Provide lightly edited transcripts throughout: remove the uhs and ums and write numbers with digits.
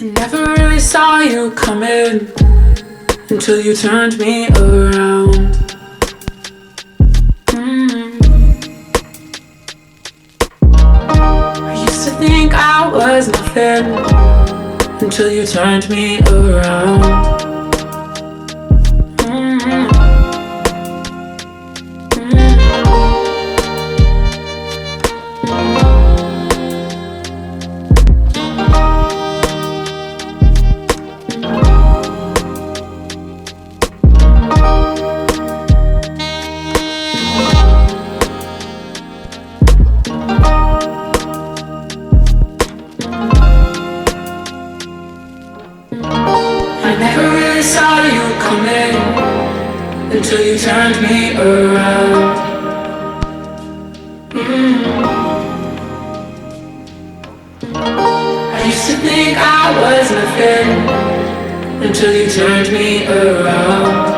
I never really saw you coming until you turned me around. I used to think I was nothing until you turned me around. I never really saw you coming until you turned me around. I used to think I was nothing until you turned me around.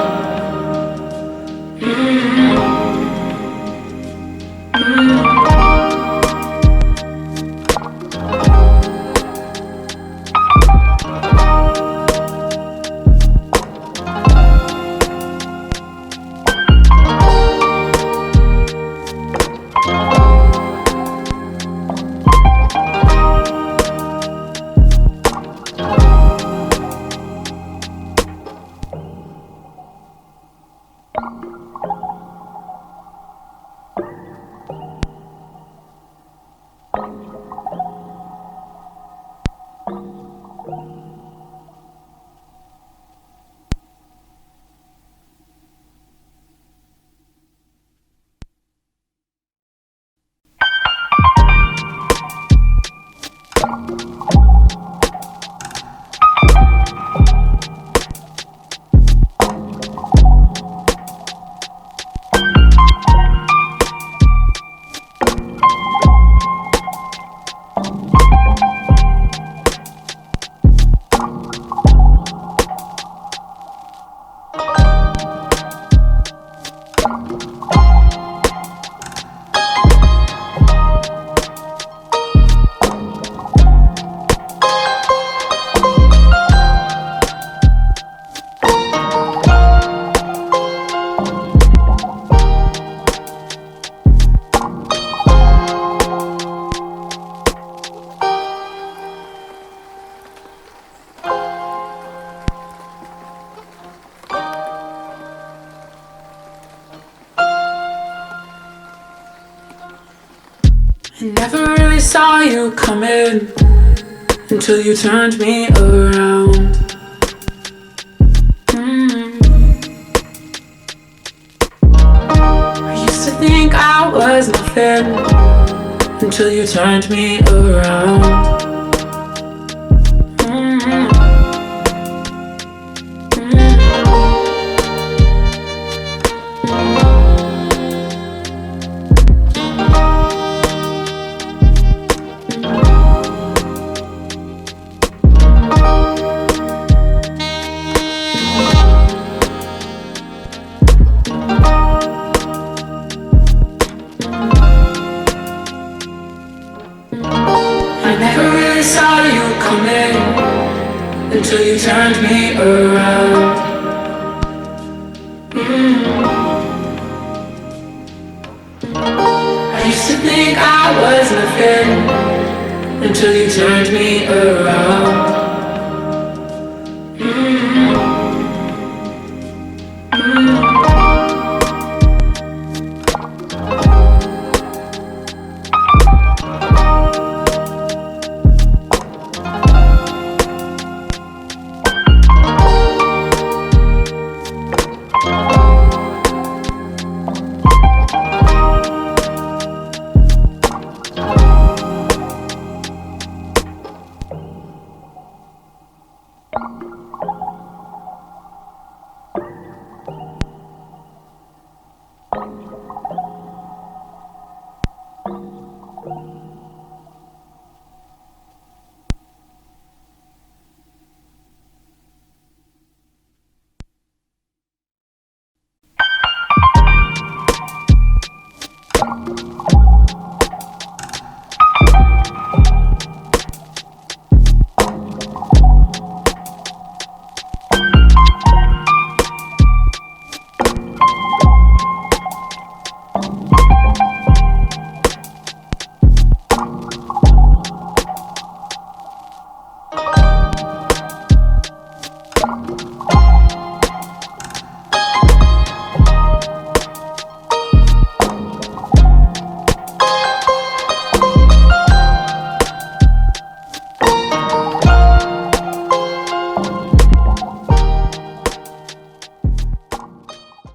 I never really saw you coming until you turned me around. I used to think I was nothing until you turned me around. I never really saw you coming until you turned me around. I used to think I was nothing until you turned me around.